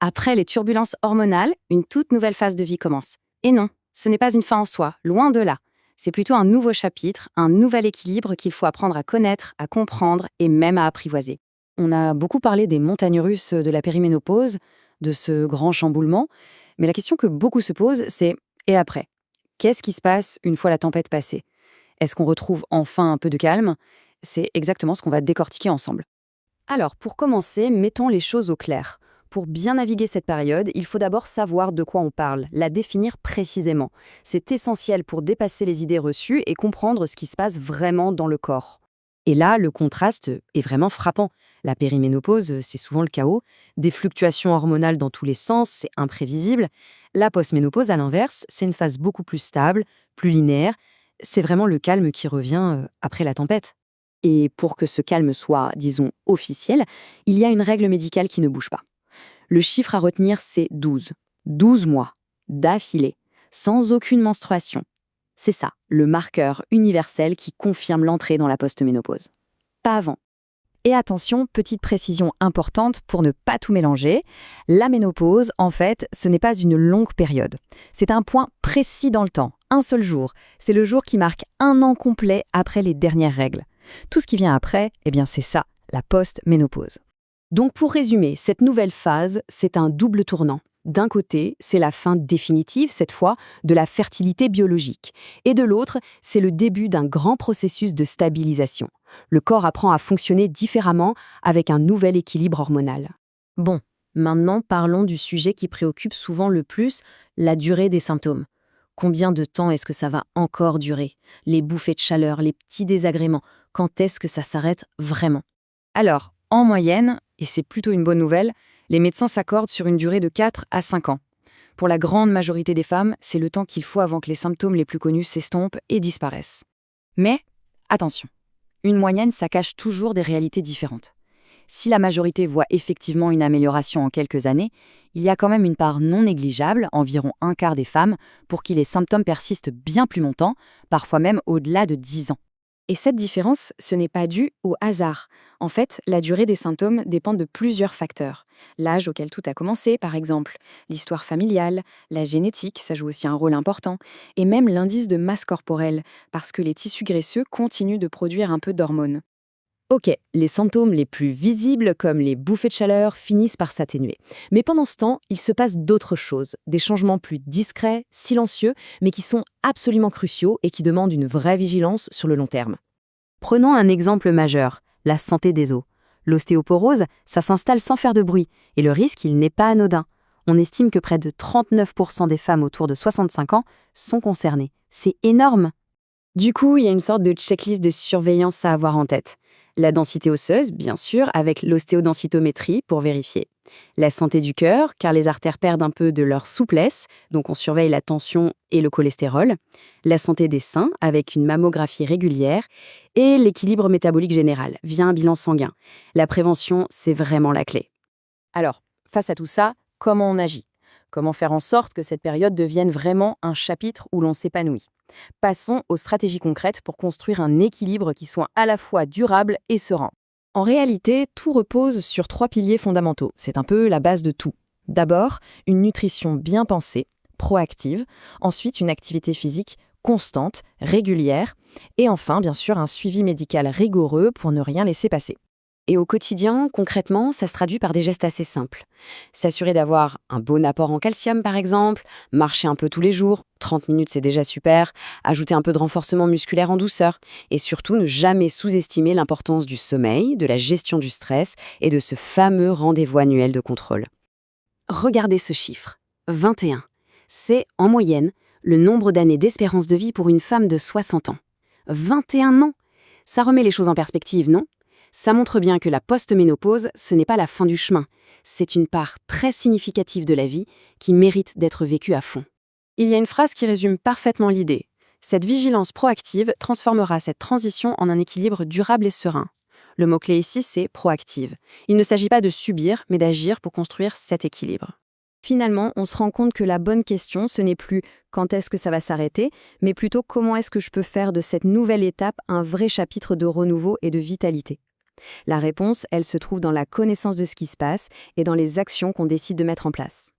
Après les turbulences hormonales, une toute nouvelle phase de vie commence. Et non, ce n'est pas une fin en soi, loin de là. C'est plutôt un nouveau chapitre, un nouvel équilibre qu'il faut apprendre à connaître, à comprendre et même à apprivoiser. On a beaucoup parlé des montagnes russes de la périménopause, de ce grand chamboulement, mais la question que beaucoup se posent, c'est et après? Qu'est-ce qui se passe une fois la tempête passée? Est-ce qu'on retrouve enfin un peu de calme? C'est exactement ce qu'on va décortiquer ensemble. Alors, pour commencer, mettons les choses au clair. Pour bien naviguer cette période, il faut d'abord savoir de quoi on parle, la définir précisément. C'est essentiel pour dépasser les idées reçues et comprendre ce qui se passe vraiment dans le corps. Et là, le contraste est vraiment frappant. La périménopause, c'est souvent le chaos. Des fluctuations hormonales dans tous les sens, c'est imprévisible. La postménopause, à l'inverse, c'est une phase beaucoup plus stable, plus linéaire. C'est vraiment le calme qui revient après la tempête. Et pour que ce calme soit, disons, officiel, il y a une règle médicale qui ne bouge pas. Le chiffre à retenir, c'est 12. 12 mois, d'affilée, sans aucune menstruation. C'est ça, le marqueur universel qui confirme l'entrée dans la postménopause. Pas avant. Et attention, petite précision importante pour ne pas tout mélanger, la ménopause, en fait, ce n'est pas une longue période. C'est un point précis dans le temps, un seul jour. C'est le jour qui marque un an complet après les dernières règles. Tout ce qui vient après, eh bien c'est ça, la post-ménopause. Donc pour résumer, cette nouvelle phase, c'est un double tournant. D'un côté, c'est la fin définitive, cette fois, de la fertilité biologique. Et de l'autre, c'est le début d'un grand processus de stabilisation. Le corps apprend à fonctionner différemment avec un nouvel équilibre hormonal. Bon, maintenant parlons du sujet qui préoccupe souvent le plus, la durée des symptômes. Combien de temps est-ce que ça va encore durer? Les bouffées de chaleur, les petits désagréments, quand est-ce que ça s'arrête vraiment? Alors, en moyenne, et c'est plutôt une bonne nouvelle, les médecins s'accordent sur une durée de 4 à 5 ans. Pour la grande majorité des femmes, c'est le temps qu'il faut avant que les symptômes les plus connus s'estompent et disparaissent. Mais, attention, une moyenne, ça cache toujours des réalités différentes. Si la majorité voit effectivement une amélioration en quelques années, il y a quand même une part non négligeable, environ un quart des femmes, pour qui les symptômes persistent bien plus longtemps, parfois même au-delà de 10 ans. Et cette différence, ce n'est pas dû au hasard. En fait, la durée des symptômes dépend de plusieurs facteurs. L'âge auquel tout a commencé, par exemple, l'histoire familiale, la génétique, ça joue aussi un rôle important, et même l'indice de masse corporelle, parce que les tissus graisseux continuent de produire un peu d'hormones. Ok, les symptômes les plus visibles, comme les bouffées de chaleur, finissent par s'atténuer. Mais pendant ce temps, il se passe d'autres choses, des changements plus discrets, silencieux, mais qui sont absolument cruciaux et qui demandent une vraie vigilance sur le long terme. Prenons un exemple majeur, la santé des os. L'ostéoporose, ça s'installe sans faire de bruit, et le risque, il n'est pas anodin. On estime que près de 39% des femmes autour de 65 ans sont concernées. C'est énorme! Du coup, il y a une sorte de checklist de surveillance à avoir en tête. La densité osseuse, bien sûr, avec l'ostéodensitométrie pour vérifier. La santé du cœur, car les artères perdent un peu de leur souplesse, donc on surveille la tension et le cholestérol. La santé des seins, avec une mammographie régulière. Et l'équilibre métabolique général, via un bilan sanguin. La prévention, c'est vraiment la clé. Alors, face à tout ça, comment on agit? Comment faire en sorte que cette période devienne vraiment un chapitre où l'on s'épanouit? Passons aux stratégies concrètes pour construire un équilibre qui soit à la fois durable et serein. En réalité, tout repose sur 3 piliers fondamentaux. C'est un peu la base de tout. D'abord, une nutrition bien pensée, proactive. Ensuite, une activité physique constante, régulière. Et enfin, bien sûr, un suivi médical rigoureux pour ne rien laisser passer. Et au quotidien, concrètement, ça se traduit par des gestes assez simples. S'assurer d'avoir un bon apport en calcium, par exemple, marcher un peu tous les jours, 30 minutes c'est déjà super, ajouter un peu de renforcement musculaire en douceur, et surtout ne jamais sous-estimer l'importance du sommeil, de la gestion du stress et de ce fameux rendez-vous annuel de contrôle. Regardez ce chiffre, 21. C'est, en moyenne, le nombre d'années d'espérance de vie pour une femme de 60 ans. 21 ans! Ça remet les choses en perspective, non ? Ça montre bien que la post-ménopause, ce n'est pas la fin du chemin. C'est une part très significative de la vie qui mérite d'être vécue à fond. Il y a une phrase qui résume parfaitement l'idée. Cette vigilance proactive transformera cette transition en un équilibre durable et serein. Le mot-clé ici, c'est proactive. Il ne s'agit pas de subir, mais d'agir pour construire cet équilibre. Finalement, on se rend compte que la bonne question, ce n'est plus quand est-ce que ça va s'arrêter, mais plutôt comment est-ce que je peux faire de cette nouvelle étape un vrai chapitre de renouveau et de vitalité. La réponse, elle se trouve dans la connaissance de ce qui se passe et dans les actions qu'on décide de mettre en place.